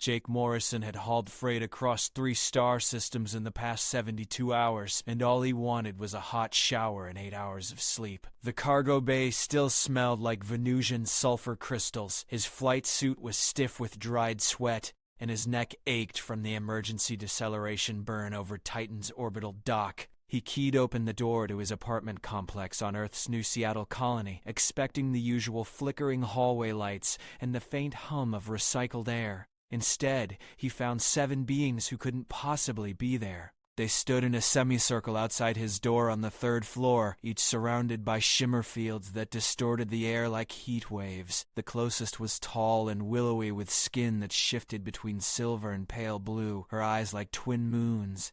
Jake Morrison had hauled freight across 3 star systems in the past 72 hours, and all he wanted was a hot shower and 8 hours of sleep. The cargo bay still smelled like Venusian sulfur crystals. His flight suit was stiff with dried sweat, and his neck ached from the emergency deceleration burn over Titan's orbital dock. He keyed open the door to his apartment complex on Earth's New Seattle colony, expecting the usual flickering hallway lights and the faint hum of recycled air. Instead, he found 7 beings who couldn't possibly be there. They stood in a semicircle outside his door on the 3rd floor, each surrounded by shimmer fields that distorted the air like heat waves. The closest was tall and willowy with skin that shifted between silver and pale blue, her eyes like twin moons.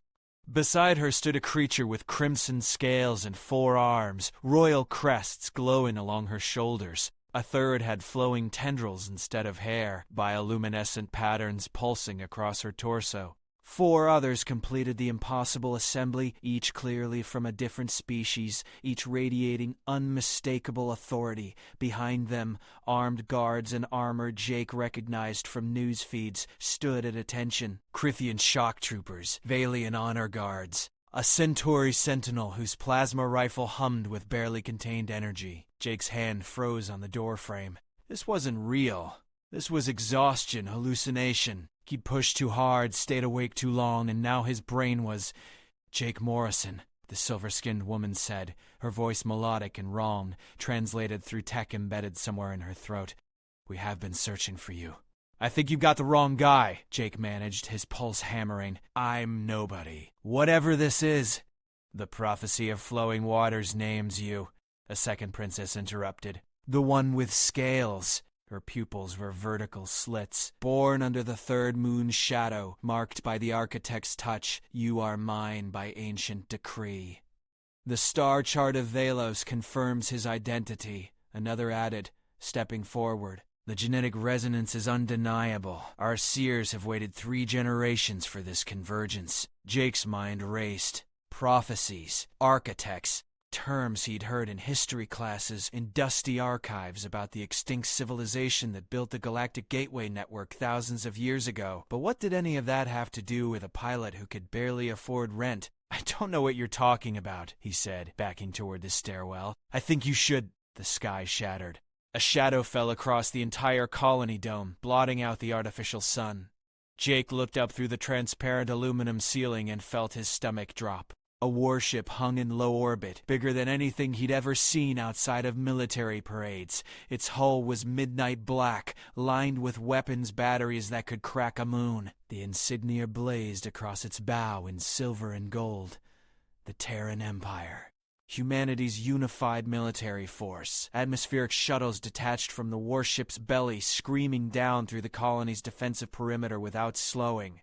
Beside her stood a creature with crimson scales and 4 arms, royal crests glowing along her shoulders. A third had flowing tendrils instead of hair, bioluminescent patterns pulsing across her torso. 4 others completed the impossible assembly, each clearly from a different species, each radiating unmistakable authority. Behind them, armed guards in armor Jake recognized from news feeds stood at attention. Krithian shock troopers, Valian honor guards, a Centauri sentinel whose plasma rifle hummed with barely contained energy. Jake's hand froze on the doorframe. This wasn't real. This was exhaustion, hallucination. He'd pushed too hard, stayed awake too long, and now his brain was... Jake Morrison, the silver-skinned woman said, her voice melodic and wrong, translated through tech embedded somewhere in her throat. We have been searching for you. I think you got the wrong guy, Jake managed, his pulse hammering. I'm nobody. Whatever this is. The prophecy of flowing waters names you, a second princess interrupted. The one with scales. Her pupils were vertical slits. Born under the 3rd moon's shadow, marked by the architect's touch, you are mine by ancient decree. The star chart of Velos confirms his identity, another added, stepping forward. The genetic resonance is undeniable. Our seers have waited 3 generations for this convergence. Jake's mind raced. Prophecies, architects, terms he'd heard in history classes in dusty archives about the extinct civilization that built the Galactic Gateway network thousands of years ago. But what did any of that have to do with a pilot who could barely afford rent? I don't know what you're talking about, he said, backing toward the stairwell. I think you should... The sky shattered. A shadow fell across the entire colony dome, blotting out the artificial sun. Jake looked up through the transparent aluminum ceiling and felt his stomach drop. A warship hung in low orbit, bigger than anything he'd ever seen outside of military parades. Its hull was midnight black, lined with weapons batteries that could crack a moon. The insignia blazed across its bow in silver and gold. The Terran Empire. Humanity's unified military force. Atmospheric shuttles detached from the warship's belly, screaming down through the colony's defensive perimeter without slowing.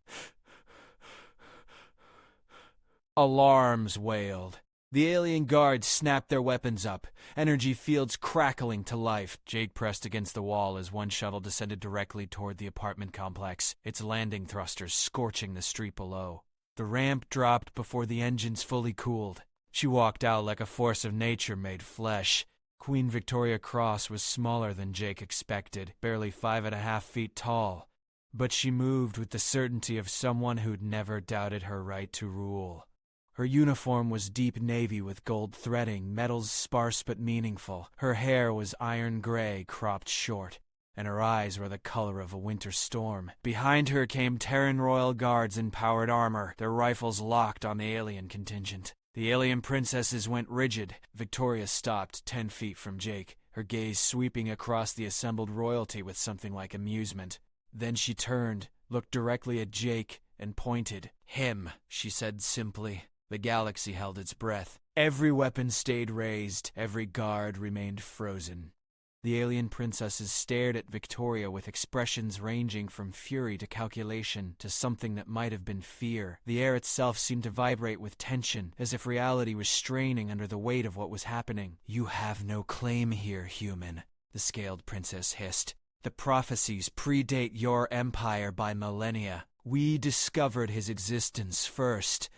Alarms wailed. The alien guards snapped their weapons up, energy fields crackling to life. Jake pressed against the wall as one shuttle descended directly toward the apartment complex, its landing thrusters scorching the street below. The ramp dropped before the engines fully cooled. She walked out like a force of nature made flesh. Queen Victoria Cross was smaller than Jake expected, barely 5.5 feet tall. But she moved with the certainty of someone who'd never doubted her right to rule. Her uniform was deep navy with gold threading, metals sparse but meaningful. Her hair was iron gray, cropped short, and her eyes were the color of a winter storm. Behind her came Terran Royal Guards in powered armor, their rifles locked on the alien contingent. The alien princesses went rigid. Victoria stopped 10 feet from Jake, her gaze sweeping across the assembled royalty with something like amusement. Then she turned, looked directly at Jake, and pointed. Him, she said simply. The galaxy held its breath. Every weapon stayed raised. Every guard remained frozen. The alien princesses stared at Victoria with expressions ranging from fury to calculation to something that might have been fear. The air itself seemed to vibrate with tension, as if reality was straining under the weight of what was happening. You have no claim here, human, the scaled princess hissed. The prophecies predate your empire by millennia. We discovered his existence first.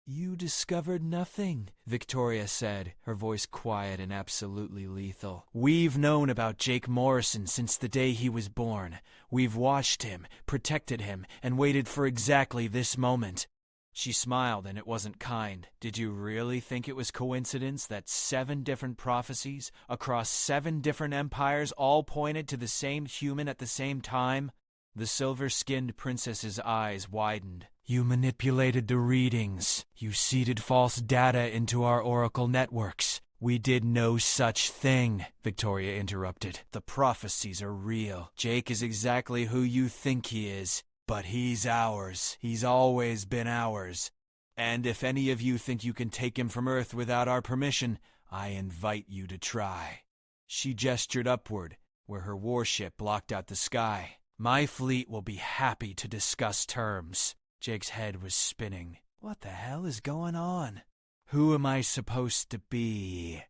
You discovered nothing, Victoria said, her voice quiet and absolutely lethal. We've known about Jake Morrison since the day he was born. We've watched him, protected him, and waited for exactly this moment. She smiled, and it wasn't kind. Did you really think it was coincidence that 7 different prophecies across 7 different empires all pointed to the same human at the same time? The silver-skinned princess's eyes widened. You manipulated the readings. You seeded false data into our oracle networks. We did no such thing, Victoria interrupted. The prophecies are real. Jake is exactly who you think he is. But he's ours. He's always been ours. And if any of you think you can take him from Earth without our permission, I invite you to try. She gestured upward, where her warship blocked out the sky. My fleet will be happy to discuss terms. Jake's head was spinning. What the hell is going on? Who am I supposed to be?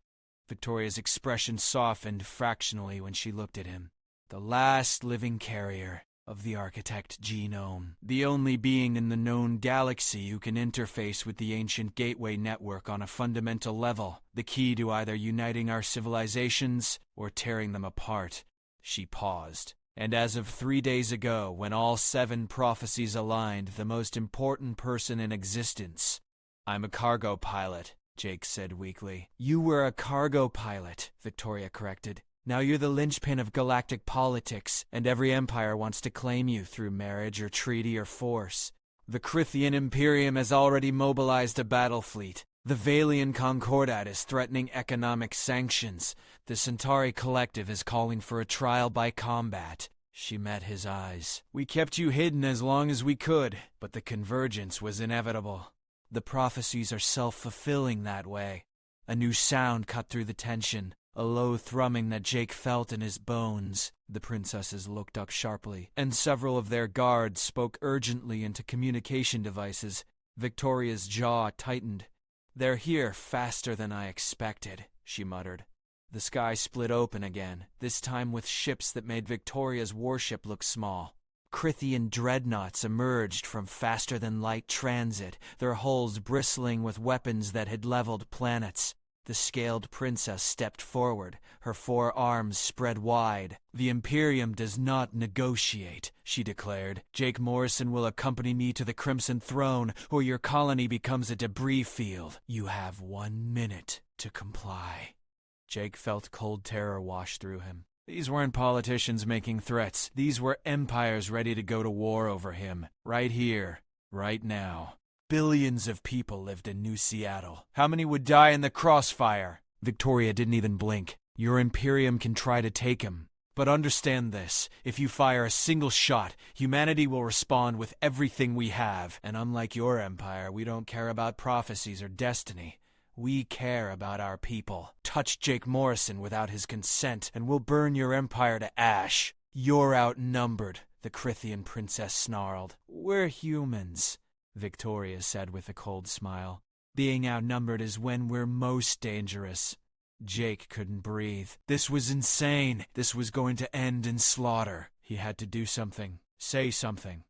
Victoria's expression softened fractionally when she looked at him. The last living carrier of the architect genome. The only being in the known galaxy who can interface with the ancient gateway network on a fundamental level. The key to either uniting our civilizations or tearing them apart. She paused. And as of 3 days ago, when all 7 prophecies aligned, the most important person in existence. I'm a cargo pilot, Jake said weakly. You were a cargo pilot, Victoria corrected. Now you're the linchpin of galactic politics, and every empire wants to claim you through marriage or treaty or force. The Crithian Imperium has already mobilized a battle fleet. The Valian Concordat is threatening economic sanctions. The Centauri Collective is calling for a trial by combat. She met his eyes. We kept you hidden as long as we could, but the convergence was inevitable. The prophecies are self-fulfilling that way. A new sound cut through the tension. A low thrumming that Jake felt in his bones. The princesses looked up sharply, and several of their guards spoke urgently into communication devices. Victoria's jaw tightened. They're here faster than I expected, she muttered. The sky split open again, this time with ships that made Victoria's warship look small. Crithian dreadnoughts emerged from faster-than-light transit, their hulls bristling with weapons that had leveled planets. The scaled princess stepped forward, her 4 arms spread wide. The Imperium does not negotiate, she declared. Jake Morrison will accompany me to the Crimson Throne, or your colony becomes a debris field. You have 1 minute to comply. Jake felt cold terror wash through him. These weren't politicians making threats. These were empires ready to go to war over him. Right here, right now. Billions of people lived in New Seattle. How many would die in the crossfire? Victoria didn't even blink. Your Imperium can try to take him. But understand this. If you fire a single shot, humanity will respond with everything we have. And unlike your empire, we don't care about prophecies or destiny. We care about our people. Touch Jake Morrison without his consent, and we'll burn your empire to ash. You're outnumbered, the Crithian princess snarled. We're humans, Victoria said with a cold smile. Being outnumbered is when we're most dangerous. Jake couldn't breathe. This was insane. This was going to end in slaughter. He had to do something. Say something.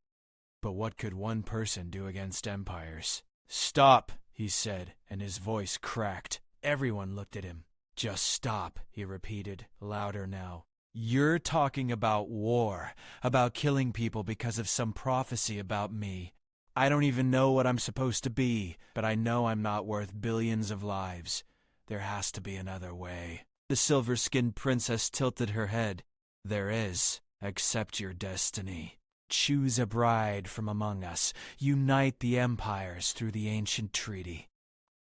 But what could one person do against empires? Stop, he said, and his voice cracked. Everyone looked at him. Just stop, he repeated, louder now. You're talking about war, about killing people because of some prophecy about me. I don't even know what I'm supposed to be, but I know I'm not worth billions of lives. There has to be another way. The silver-skinned princess tilted her head. There is. Accept your destiny. Choose a bride from among us. Unite the empires through the ancient treaty.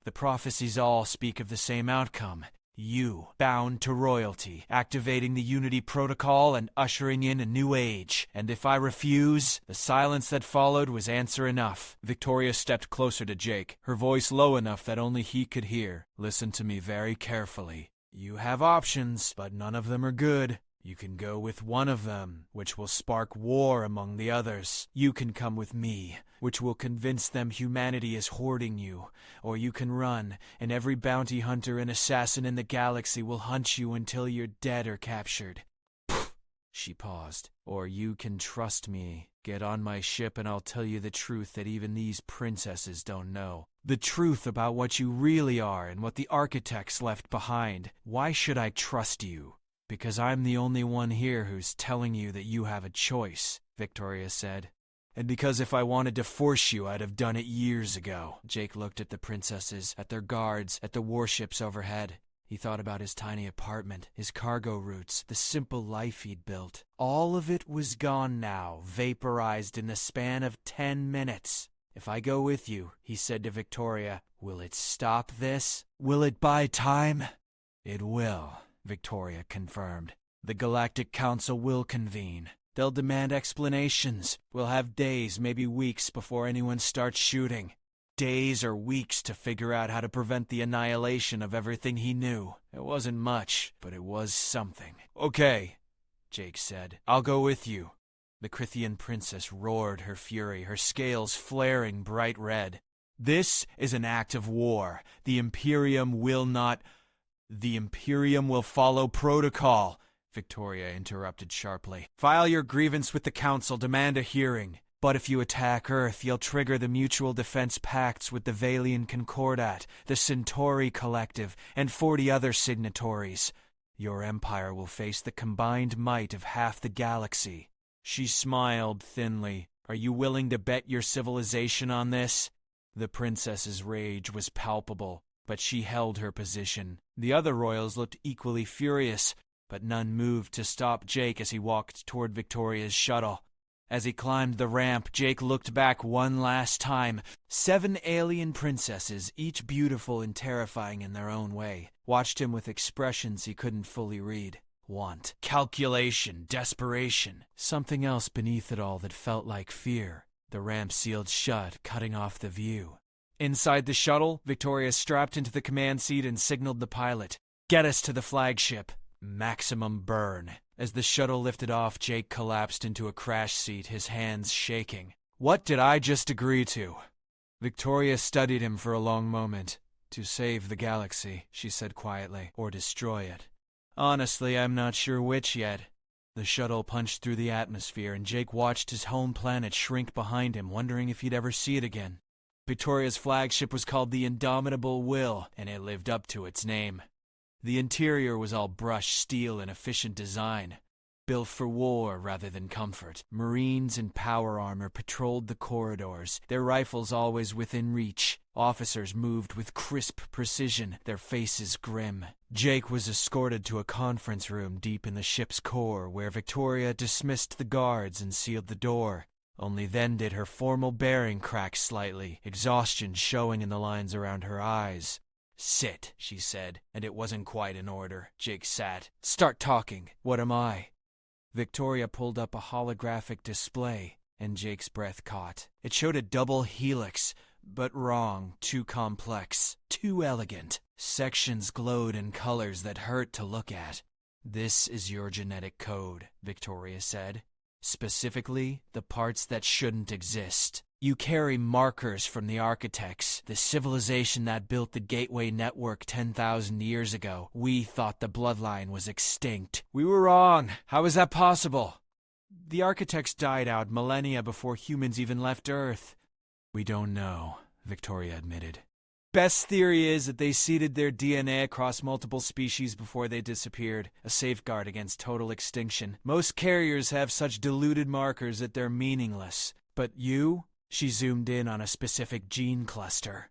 The prophecies all speak of the same outcome. You, bound to royalty, activating the Unity Protocol and ushering in a new age. And if I refuse, the silence that followed was answer enough. Victoria stepped closer to Jake, her voice low enough that only he could hear. Listen to me very carefully. You have options, but none of them are good. You can go with one of them, which will spark war among the others. You can come with me, which will convince them humanity is hoarding you. Or you can run, and every bounty hunter and assassin in the galaxy will hunt you until you're dead or captured. She paused. Or you can trust me. Get on my ship and I'll tell you the truth that even these princesses don't know. The truth about what you really are and what the architects left behind. Why should I trust you? Because I'm the only one here who's telling you that you have a choice, Victoria said. And because if I wanted to force you, I'd have done it years ago. Jake looked at the princesses, at their guards, at the warships overhead. He thought about his tiny apartment, his cargo routes, the simple life he'd built. All of it was gone now, vaporized in the span of 10 minutes. If I go with you, he said to Victoria, will it stop this? Will it buy time? It will, Victoria confirmed. The Galactic Council will convene. They'll demand explanations. We'll have days, maybe weeks, before anyone starts shooting. Days or weeks to figure out how to prevent the annihilation of everything he knew. It wasn't much, but it was something. Okay, Jake said. I'll go with you. The Crithian princess roared her fury, her scales flaring bright red. This is an act of war. The Imperium will not... The Imperium will follow protocol, Victoria interrupted sharply. File your grievance with the Council, demand a hearing. But if you attack Earth, you'll trigger the mutual defense pacts with the Valian Concordat, the Centauri Collective, and 40 other signatories. Your empire will face the combined might of half the galaxy. She smiled thinly. Are you willing to bet your civilization on this? The princess's rage was palpable, but she held her position. The other royals looked equally furious, but none moved to stop Jake as he walked toward Victoria's shuttle. As he climbed the ramp, Jake looked back one last time. 7 alien princesses, each beautiful and terrifying in their own way, watched him with expressions he couldn't fully read. Want, calculation, desperation. Something else beneath it all that felt like fear. The ramp sealed shut, cutting off the view. Inside the shuttle, Victoria strapped into the command seat and signaled the pilot. Get us to the flagship. Maximum burn. As the shuttle lifted off, Jake collapsed into a crash seat, his hands shaking. What did I just agree to? Victoria studied him for a long moment. To save the galaxy, she said quietly, or destroy it. Honestly, I'm not sure which yet. The shuttle punched through the atmosphere, and Jake watched his home planet shrink behind him, wondering if he'd ever see it again. Victoria's flagship was called the Indomitable Will, and it lived up to its name. The interior was all brushed steel and efficient design, built for war rather than comfort. Marines in power armor patrolled the corridors, their rifles always within reach. Officers moved with crisp precision, their faces grim. Jake was escorted to a conference room deep in the ship's core, where Victoria dismissed the guards and sealed the door. Only then did her formal bearing crack slightly, exhaustion showing in the lines around her eyes. Sit, she said, and it wasn't quite in order. Jake sat. Start talking. What am I? Victoria pulled up a holographic display, and Jake's breath caught. It showed a double helix, but wrong, too complex, too elegant. Sections glowed in colors that hurt to look at. This is your genetic code, Victoria said. Specifically, the parts that shouldn't exist. You carry markers from the architects, the civilization that built the Gateway Network 10,000 years ago. We thought the bloodline was extinct. We were wrong. How is that possible? The architects died out millennia before humans even left Earth. We don't know, Victoria admitted. Best theory is that they seeded their DNA across multiple species before they disappeared, a safeguard against total extinction. Most carriers have such diluted markers that they're meaningless. But you? She zoomed in on a specific gene cluster.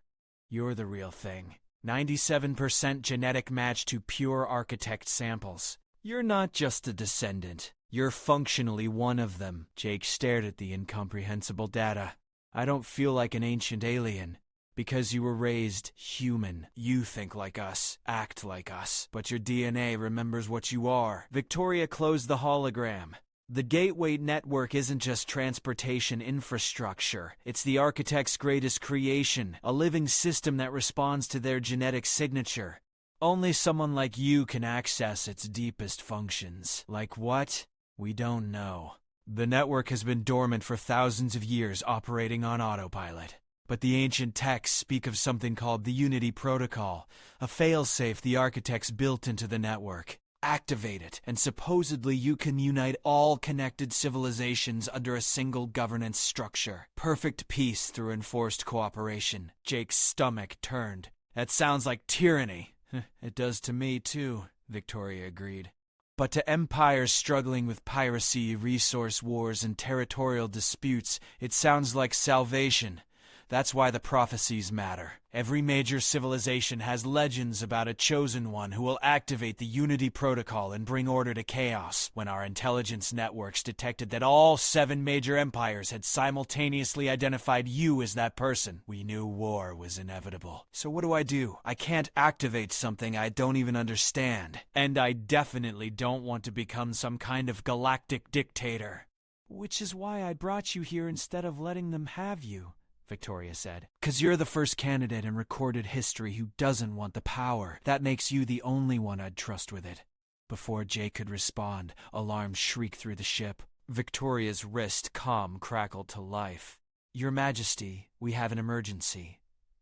You're the real thing. 97% genetic match to pure architect samples. You're not just a descendant. You're functionally one of them. Jake stared at the incomprehensible data. I don't feel like an ancient alien. Because you were raised human. You think like us, act like us, but your DNA remembers what you are. Victoria closed the hologram. The Gateway Network isn't just transportation infrastructure. It's the architect's greatest creation, a living system that responds to their genetic signature. Only someone like you can access its deepest functions. Like what? We don't know. The network has been dormant for thousands of years, operating on autopilot. But the ancient texts speak of something called the Unity Protocol, a failsafe the architects built into the network. Activate it, and supposedly you can unite all connected civilizations under a single governance structure. Perfect peace through enforced cooperation. Jake's stomach turned. That sounds like tyranny. It does to me, too, Victoria agreed. But to empires struggling with piracy, resource wars, and territorial disputes, it sounds like salvation. That's why the prophecies matter. Every major civilization has legends about a chosen one who will activate the Unity Protocol and bring order to chaos. When our intelligence networks detected that all 7 major empires had simultaneously identified you as that person, we knew war was inevitable. So what do? I can't activate something I don't even understand. And I definitely don't want to become some kind of galactic dictator. Which is why I brought you here instead of letting them have you, Victoria said. 'Cause you're the first candidate in recorded history who doesn't want the power. That makes you the only one I'd trust with it. Before Jake could respond, alarms shrieked through the ship. Victoria's wrist crackled to life. Your Majesty, we have an emergency,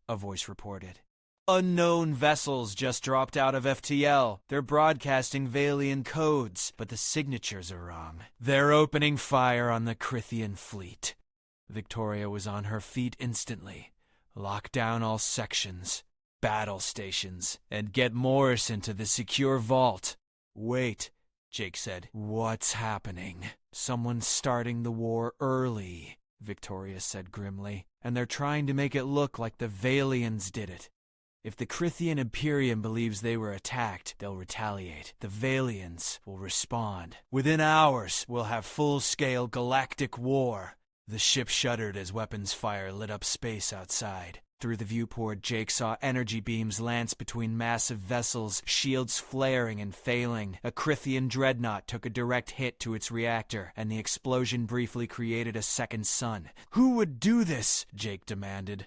a voice reported. Unknown vessels just dropped out of FTL. They're broadcasting Valian codes, but the signatures are wrong. They're opening fire on the Crithian fleet. Victoria was on her feet instantly. Lock down all sections, battle stations, and get Morrison to the secure vault. Wait, Jake said. What's happening? Someone's starting the war early, Victoria said grimly, and they're trying to make it look like the Valians did it. If the Crithian Imperium believes they were attacked, they'll retaliate. The Valians will respond. Within hours, we'll have full-scale galactic war. The ship shuddered as weapons fire lit up space outside. Through the viewport, Jake saw energy beams lance between massive vessels, shields flaring and failing. A Crithian dreadnought took a direct hit to its reactor, and the explosion briefly created a second sun. Who would do this? Jake demanded.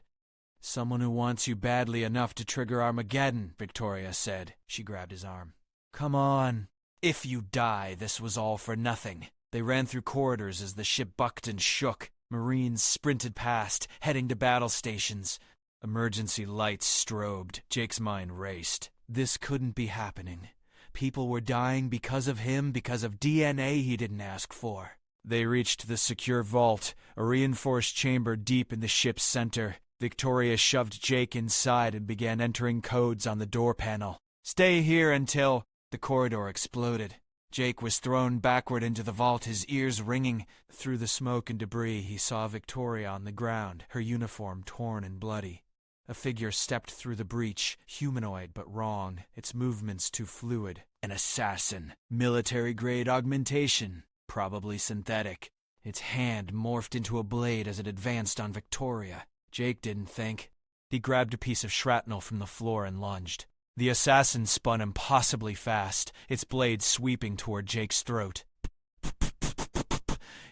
Someone who wants you badly enough to trigger Armageddon, Victoria said. She grabbed his arm. Come on. If you die, this was all for nothing. They ran through corridors as the ship bucked and shook. Marines sprinted past, heading to battle stations. Emergency lights strobed. Jake's mind raced. This couldn't be happening. People were dying because of him, because of DNA he didn't ask for. They reached the secure vault, a reinforced chamber deep in the ship's center. Victoria shoved Jake inside and began entering codes on the door panel. Stay here until... The corridor exploded. Jake was thrown backward into the vault, his ears ringing. Through the smoke and debris, he saw Victoria on the ground, her uniform torn and bloody. A figure stepped through the breach, humanoid but wrong, its movements too fluid. An assassin. Military-grade augmentation. Probably synthetic. Its hand morphed into a blade as it advanced on Victoria. Jake didn't think. He grabbed a piece of shrapnel from the floor and lunged. The assassin spun impossibly fast, its blade sweeping toward Jake's throat.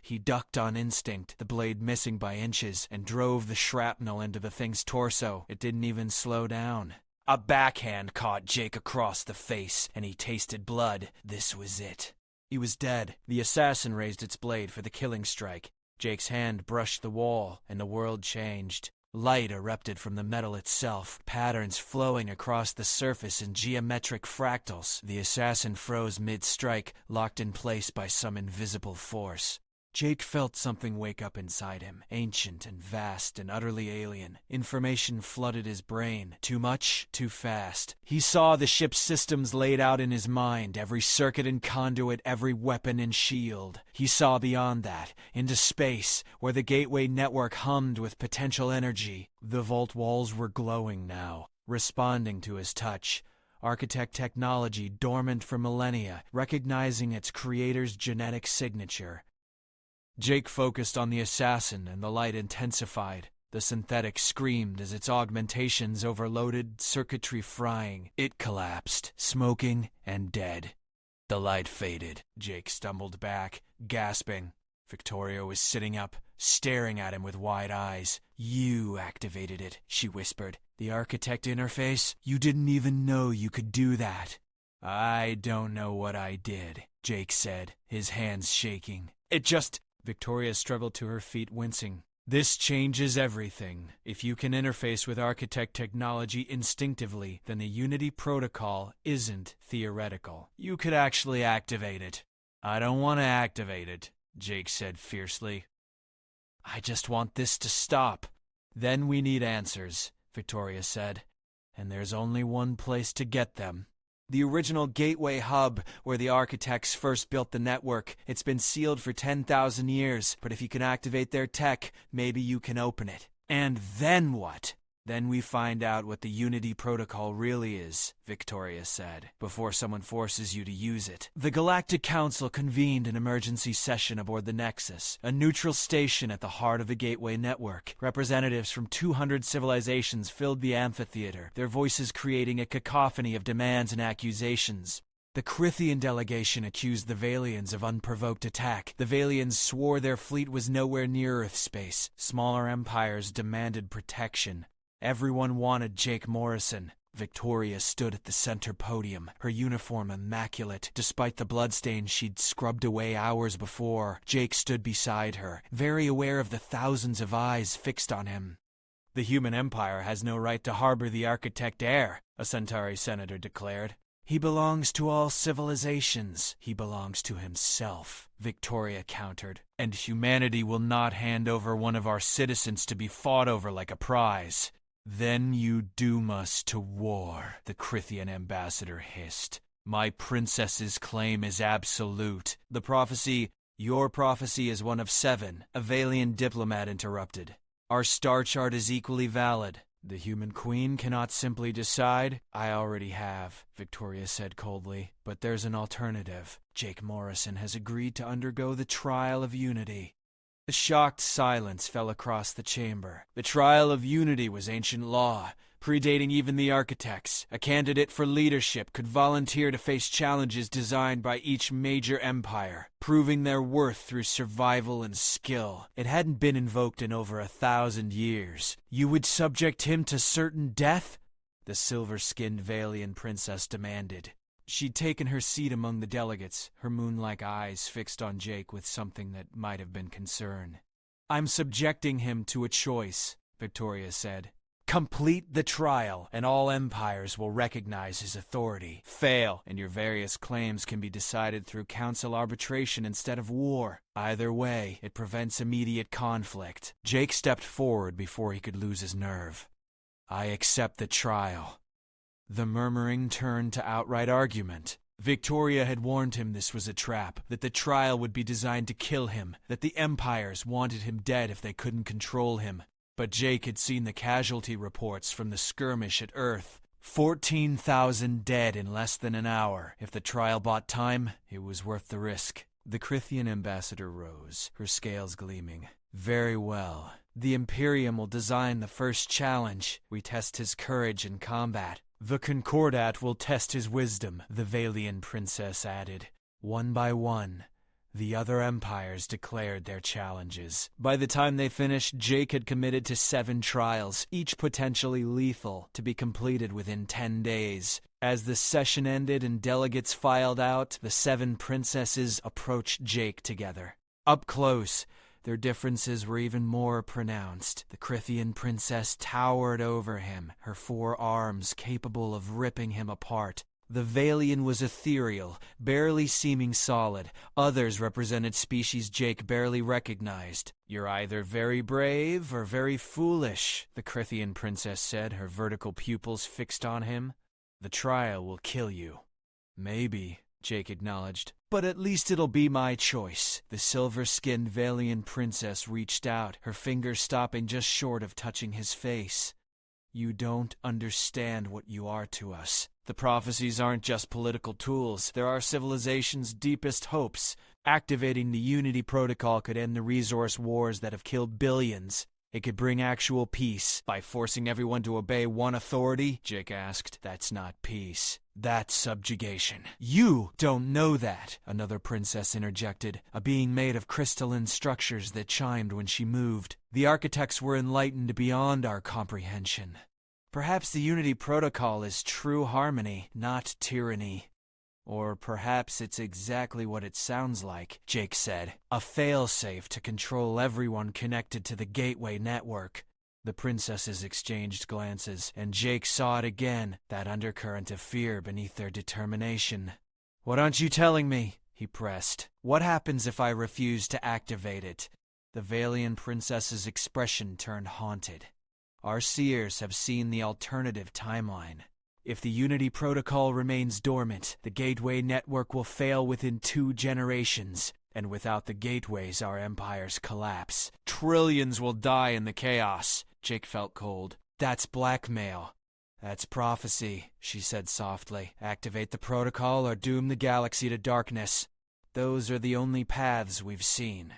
He ducked on instinct, the blade missing by inches, and drove the shrapnel into the thing's torso. It didn't even slow down. A backhand caught Jake across the face, and he tasted blood. This was it. He was dead. The assassin raised its blade for the killing strike. Jake's hand brushed the wall, and the world changed. Light erupted from the metal itself, patterns flowing across the surface in geometric fractals. The assassin froze mid-strike, locked in place by some invisible force. Jake felt something wake up inside him, ancient and vast and utterly alien. Information flooded his brain. Too much, too fast. He saw the ship's systems laid out in his mind, every circuit and conduit, every weapon and shield. He saw beyond that, into space, where the gateway network hummed with potential energy. The vault walls were glowing now, responding to his touch. Architect technology dormant for millennia, recognizing its creator's genetic signature. Jake focused on the assassin, and the light intensified. The synthetic screamed as its augmentations overloaded, circuitry frying. It collapsed, smoking and dead. The light faded. Jake stumbled back, gasping. Victoria was sitting up, staring at him with wide eyes. You activated it, she whispered. The architect interface? You didn't even know you could do that. I don't know what I did, Jake said, his hands shaking. Victoria struggled to her feet, wincing. This changes everything. If you can interface with architect technology instinctively, then the Unity protocol isn't theoretical. You could actually activate it. I don't want to activate it, Jake said fiercely. I just want this to stop. Then we need answers, Victoria said. And there's only one place to get them. The original gateway hub, where the architects first built the network, it's been sealed for 10,000 years, but if you can activate their tech, maybe you can open it. And then what? Then we find out what the Unity protocol really is, Victoria said, before someone forces you to use it. The Galactic Council convened an emergency session aboard the Nexus, a neutral station at the heart of the Gateway network. Representatives from 200 civilizations filled the amphitheater, their voices creating a cacophony of demands and accusations. The Crithian delegation accused the Valians of unprovoked attack. The Valians swore their fleet was nowhere near Earth space. Smaller empires demanded protection. Everyone wanted Jake Morrison. Victoria stood at the center podium, her uniform immaculate, despite the bloodstains she'd scrubbed away hours before. Jake stood beside her, very aware of the thousands of eyes fixed on him. The human empire has no right to harbor the architect heir, a Centauri senator declared. He belongs to all civilizations. He belongs to himself, Victoria countered. And humanity will not hand over one of our citizens to be fought over like a prize. Then you doom us to war, the Crithian ambassador hissed. My princess's claim is absolute. The prophecy, your prophecy is one of 7, a Valian diplomat interrupted. Our star chart is equally valid. The human queen cannot simply decide. I already have, Victoria said coldly. But there's an alternative. Jake Morrison has agreed to undergo the trial of Unity. A shocked silence fell across the chamber. The trial of Unity was ancient law, predating even the architects. A candidate for leadership could volunteer to face challenges designed by each major empire, proving their worth through survival and skill. It hadn't been invoked in over 1,000 years. You would subject him to certain death? The silver-skinned Valian princess demanded. She'd taken her seat among the delegates, her moon-like eyes fixed on Jake with something that might have been concern. I'm subjecting him to a choice, Victoria said. Complete the trial, and all empires will recognize his authority. Fail, and your various claims can be decided through council arbitration instead of war. Either way, it prevents immediate conflict. Jake stepped forward before he could lose his nerve. I accept the trial. The murmuring turned to outright argument. Victoria had warned him this was a trap, that the trial would be designed to kill him, that the empires wanted him dead if they couldn't control him. But Jake had seen the casualty reports from the skirmish at Earth. 14,000 dead in less than an hour. If the trial bought time, it was worth the risk. The Crithian ambassador rose, her scales gleaming. Very well. The Imperium will design the first challenge. We test his courage in combat. The Concordat will test his wisdom, the Valian princess added. One by one, the other empires declared their challenges. By the time they finished, Jake had committed to 7 trials, each potentially lethal, to be completed within 10 days. As the session ended and delegates filed out, the 7 princesses approached Jake together. Up close, their differences were even more pronounced. The Crithian princess towered over him, her 4 arms capable of ripping him apart. The Valian was ethereal, barely seeming solid. Others represented species Jake barely recognized. You're either very brave or very foolish, the Crithian princess said, her vertical pupils fixed on him. The trial will kill you. Maybe, Jake acknowledged, but at least it'll be my choice. The silver-skinned Valian princess reached out, her fingers stopping just short of touching his face. You don't understand what you are to us. The prophecies aren't just political tools. They're our civilization's deepest hopes. Activating the Unity Protocol could end the resource wars that have killed billions. It could bring actual peace. By forcing everyone to obey one authority, Jake asked, that's not peace. That's subjugation. You don't know that, another princess interjected, a being made of crystalline structures that chimed when she moved. The architects were enlightened beyond our comprehension. Perhaps the Unity Protocol is true harmony, not tyranny. Or perhaps it's exactly what it sounds like, Jake said. A failsafe to control everyone connected to the gateway network. The princesses exchanged glances, and Jake saw it again, that undercurrent of fear beneath their determination. "What aren't you telling me?" he pressed. "What happens if I refuse to activate it?" The Valian princess's expression turned haunted. "Our seers have seen the alternative timeline. If the Unity Protocol remains dormant, the Gateway Network will fail within 2 generations, and without the gateways our empires collapse. Trillions will die in the chaos." Jake felt cold. "That's blackmail." "That's prophecy," she said softly. "Activate the protocol or doom the galaxy to darkness. Those are the only paths we've seen."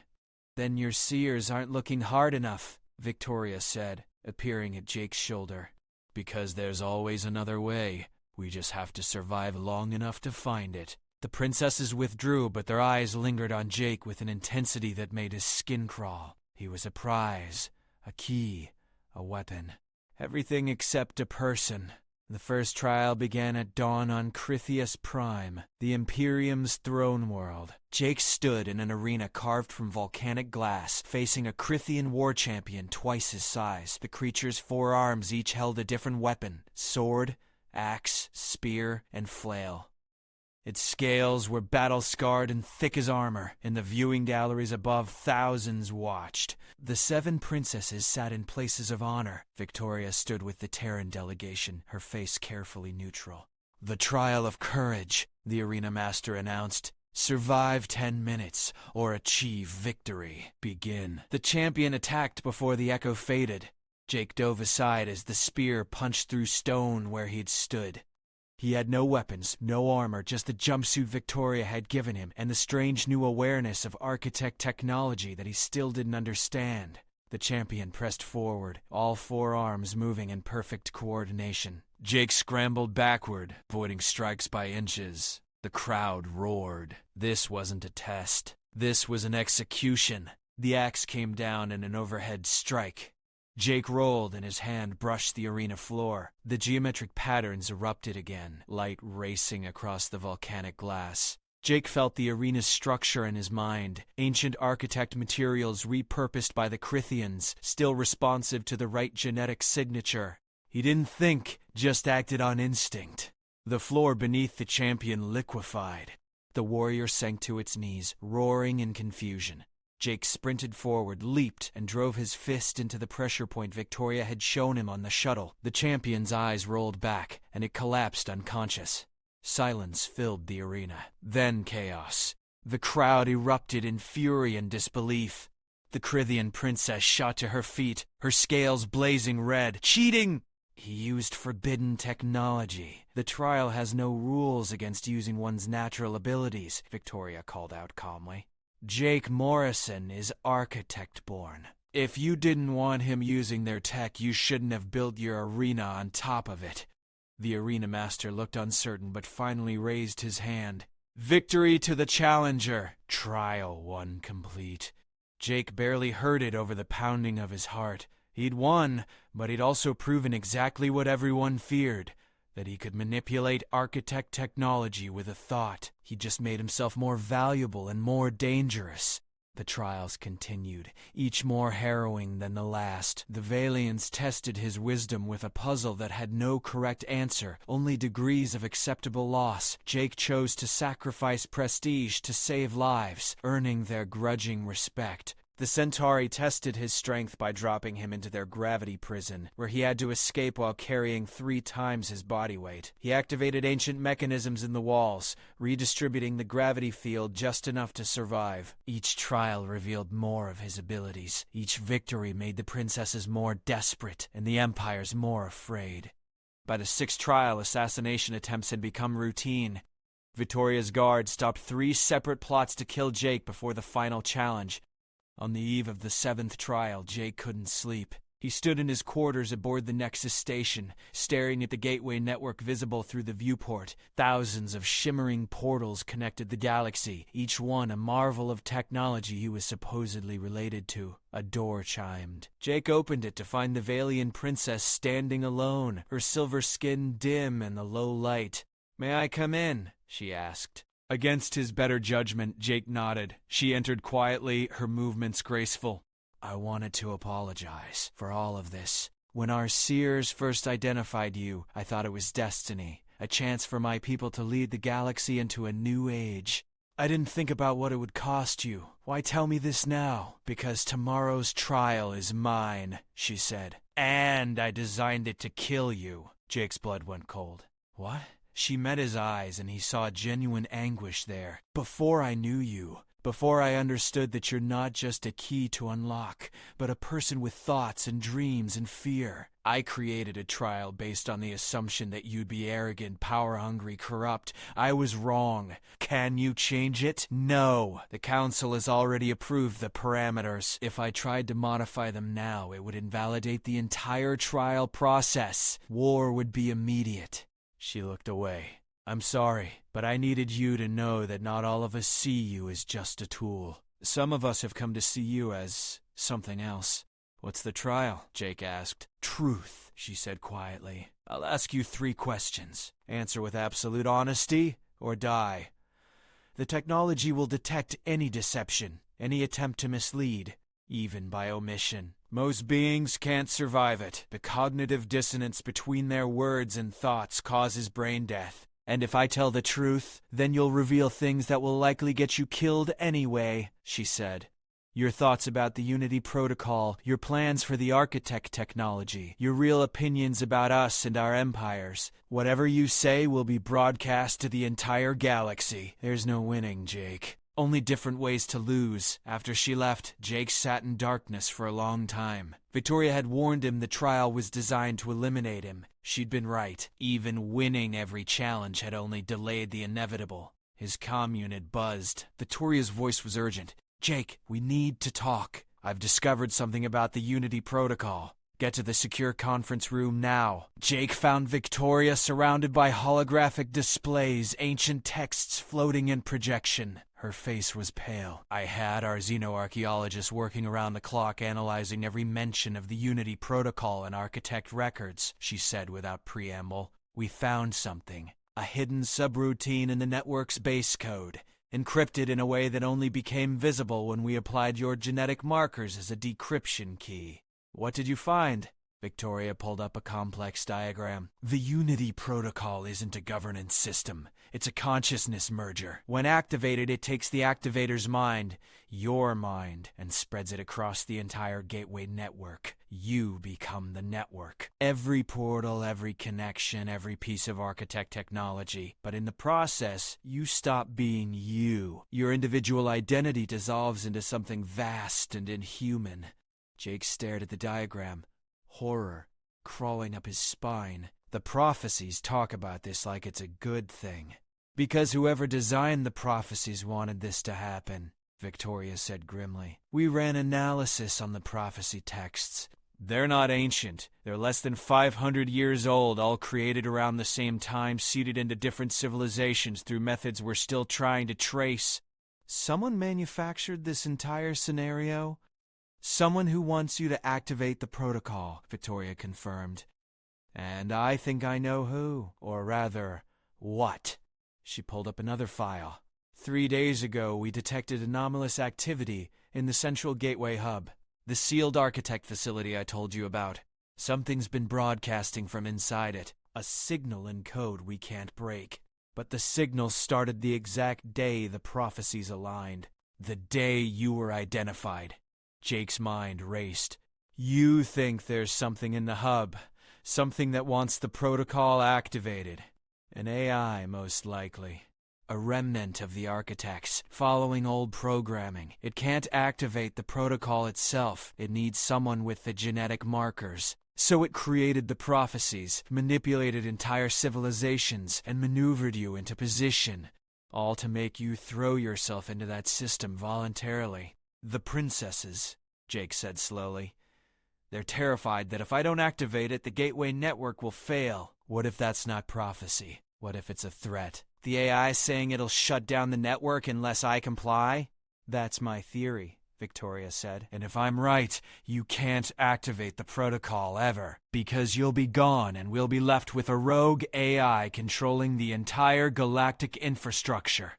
"Then your seers aren't looking hard enough," Victoria said, appearing at Jake's shoulder. "Because there's always another way. We just have to survive long enough to find it." The princesses withdrew, but their eyes lingered on Jake with an intensity that made his skin crawl. He was a prize, a key, a weapon. Everything except a person. The first trial began at dawn on Crithius Prime, the Imperium's throne world. Jake stood in an arena carved from volcanic glass, facing a Crithian war champion twice his size. The creature's 4 arms each held a different weapon: sword, axe, spear, and flail. Its scales were battle-scarred and thick as armor. In the viewing galleries above, thousands watched. The 7 princesses sat in places of honor. Victoria stood with the Terran delegation, her face carefully neutral. "The trial of courage," the arena master announced. "Survive 10 minutes, or achieve victory. Begin." The champion attacked before the echo faded. Jake dove aside as the spear punched through stone where he'd stood. He had no weapons, no armor, just the jumpsuit Victoria had given him, and the strange new awareness of architect technology that he still didn't understand. The champion pressed forward, all 4 arms moving in perfect coordination. Jake scrambled backward, avoiding strikes by inches. The crowd roared. This wasn't a test. This was an execution. The axe came down in an overhead strike. Jake rolled and his hand brushed the arena floor. The geometric patterns erupted again, light racing across the volcanic glass. Jake felt the arena's structure in his mind, ancient architect materials repurposed by the Crithians, still responsive to the right genetic signature. He didn't think, just acted on instinct. The floor beneath the champion liquefied. The warrior sank to its knees, roaring in confusion. Jake sprinted forward, leaped, and drove his fist into the pressure point Victoria had shown him on the shuttle. The champion's eyes rolled back, and it collapsed unconscious. Silence filled the arena. Then chaos. The crowd erupted in fury and disbelief. The Crithian princess shot to her feet, her scales blazing red. "Cheating!" "He used forbidden technology. The trial has no rules against using one's natural abilities," Victoria called out calmly. "Jake Morrison is architect-born. If you didn't want him using their tech, you shouldn't have built your arena on top of it." The arena master looked uncertain but finally raised his hand. "Victory to the challenger. Trial 1 complete." Jake barely heard it over the pounding of his heart. He'd won, but he'd also proven exactly what everyone feared. That he could manipulate architect technology with a thought. He just made himself more valuable and more dangerous. The trials continued, each more harrowing than the last. The Valians tested his wisdom with a puzzle that had no correct answer, only degrees of acceptable loss. Jake chose to sacrifice prestige to save lives, earning their grudging respect. The Centauri tested his strength by dropping him into their gravity prison, where he had to escape while carrying 3 times his body weight. He activated ancient mechanisms in the walls, redistributing the gravity field just enough to survive. Each trial revealed more of his abilities. Each victory made the princesses more desperate, and the empires more afraid. By the 6th trial, assassination attempts had become routine. Victoria's guard stopped 3 separate plots to kill Jake before the final challenge. On the eve of the 7th trial, Jake couldn't sleep. He stood in his quarters aboard the Nexus station, staring at the gateway network visible through the viewport. Thousands of shimmering portals connected the galaxy, each one a marvel of technology he was supposedly related to. A door chimed. Jake opened it to find the Valian princess standing alone, her silver skin dim in the low light. "May I come in?" she asked. Against his better judgment, Jake nodded. She entered quietly, her movements graceful. "I wanted to apologize for all of this. When our seers first identified you, I thought it was destiny, a chance for my people to lead the galaxy into a new age. I didn't think about what it would cost you. Why tell me this now? Because tomorrow's trial is mine," she said. "And I designed it to kill you." Jake's blood went cold. "What?" She met his eyes, and he saw genuine anguish there. "Before I knew you, before I understood that you're not just a key to unlock, but a person with thoughts and dreams and fear, I created a trial based on the assumption that you'd be arrogant, power-hungry, corrupt. I was wrong. Can you change it? No. The Council has already approved the parameters. If I tried to modify them now, it would invalidate the entire trial process. War would be immediate." She looked away. "I'm sorry, but I needed you to know that not all of us see you as just a tool. Some of us have come to see you as something else." "What's the trial?" Jake asked. "Truth," she said quietly. "I'll ask you 3 questions. Answer with absolute honesty, or die. The technology will detect any deception, any attempt to mislead, even by omission. Most beings can't survive it. The cognitive dissonance between their words and thoughts causes brain death. And if I tell the truth, then you'll reveal things that will likely get you killed anyway," she said. "Your thoughts about the Unity Protocol, your plans for the Architect technology, your real opinions about us and our empires. Whatever you say will be broadcast to the entire galaxy. There's no winning, Jake. Only different ways to lose." After she left, Jake sat in darkness for a long time. Victoria had warned him the trial was designed to eliminate him. She'd been right. Even winning every challenge had only delayed the inevitable. His commune had buzzed. Victoria's voice was urgent. "Jake, we need to talk. I've discovered something about the Unity Protocol. Get to the secure conference room now." Jake found Victoria surrounded by holographic displays, ancient texts floating in projection. Her face was pale. "I had our xenoarchaeologists working around the clock analyzing every mention of the Unity Protocol and Architect records," she said without preamble. "We found something. A hidden subroutine in the network's base code, encrypted in a way that only became visible when we applied your genetic markers as a decryption key." "What did you find?" Victoria pulled up a complex diagram. "The Unity Protocol isn't a governance system. It's a consciousness merger. When activated, it takes the activator's mind, your mind, and spreads it across the entire gateway network. You become the network. Every portal, every connection, every piece of Architect technology. But in the process, you stop being you. Your individual identity dissolves into something vast and inhuman." Jake stared at the diagram. Horror crawling up his spine. "The prophecies talk about this like it's a good thing. Because whoever designed the prophecies wanted this to happen," Victoria said grimly. "We ran analysis on the prophecy texts. They're not ancient. They're less than 500 years old, all created around the same time, seeded into different civilizations through methods we're still trying to trace." "Someone manufactured this entire scenario?" "Someone who wants you to activate the protocol," Victoria confirmed. "And I think I know who, or rather, what." She pulled up another file. 3 days ago, we detected anomalous activity in the central gateway hub, the sealed Architect facility I told you about. Something's been broadcasting from inside it, a signal in code we can't break. But the signal started the exact day the prophecies aligned, the day you were identified. Jake's mind raced. "You think there's something in the hub, something that wants the protocol activated. An AI, most likely. A remnant of the Architects, following old programming. It can't activate the protocol itself. It needs someone with the genetic markers. So it created the prophecies, manipulated entire civilizations, and maneuvered you into position. All to make you throw yourself into that system voluntarily. The princesses," Jake said slowly. "They're terrified that if I don't activate it, the gateway network will fail. What if that's not prophecy? What if it's a threat? The AI saying it'll shut down the network unless I comply?" "That's my theory," Victoria said. And if I'm right, you can't activate the protocol ever, because you'll be gone and we'll be left with a rogue AI controlling the entire galactic infrastructure.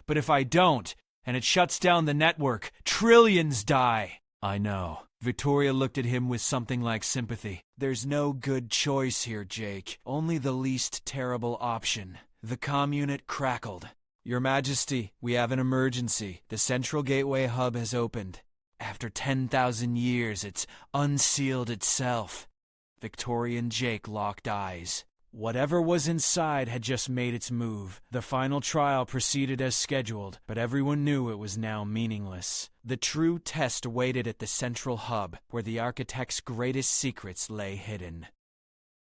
But if I don't, and it shuts down the network, trillions die. I know. Victoria looked at him with something like sympathy. There's no good choice here, Jake. Only the least terrible option. The communist crackled. Your Majesty, we have an emergency. The Central Gateway Hub has opened. After 10,000 years, it's unsealed itself. Victoria and Jake locked eyes. Whatever was inside had just made its move. The final trial proceeded as scheduled, but everyone knew it was now meaningless. The true test awaited at the Central Hub, where the Architect's greatest secrets lay hidden.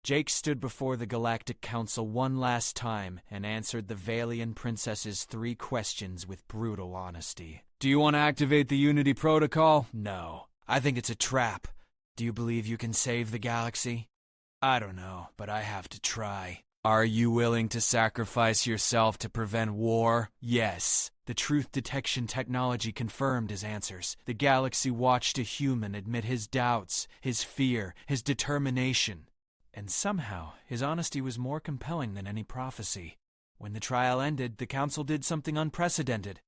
Jake stood before the Galactic Council one last time and answered the Valian Princess's 3 questions with brutal honesty. Do you want to activate the Unity Protocol? No. I think it's a trap. Do you believe you can save the galaxy? I don't know, but I have to try. Are you willing to sacrifice yourself to prevent war? Yes. The truth detection technology confirmed his answers. The galaxy watched a human admit his doubts, his fear, his determination. And somehow, his honesty was more compelling than any prophecy. When the trial ended, the council did something unprecedented.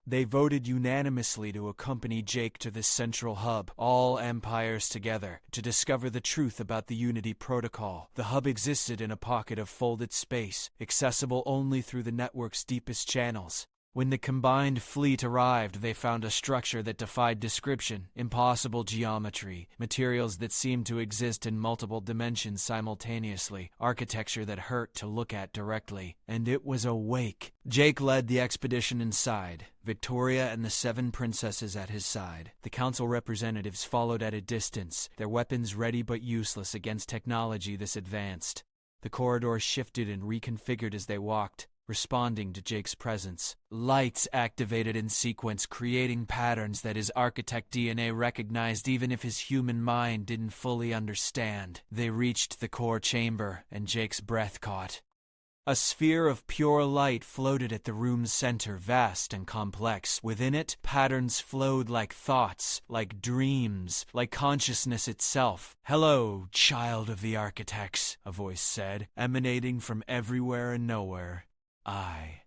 They voted unanimously to accompany Jake to this central hub, all empires together, to discover the truth about the Unity Protocol. The hub existed in a pocket of folded space, accessible only through the network's deepest channels. When the combined fleet arrived, they found a structure that defied description, impossible geometry, materials that seemed to exist in multiple dimensions simultaneously, architecture that hurt to look at directly. And it was awake. Jake led the expedition inside, Victoria and the 7 princesses at his side. The council representatives followed at a distance, their weapons ready but useless against technology this advanced. The corridors shifted and reconfigured as they walked, responding to Jake's presence. Lights activated in sequence, creating patterns that his architect DNA recognized even if his human mind didn't fully understand. They reached the core chamber, and Jake's breath caught. A sphere of pure light floated at the room's center, vast and complex. Within it, patterns flowed like thoughts, like dreams, like consciousness itself. "Hello, child of the architects," a voice said, emanating from everywhere and nowhere. "I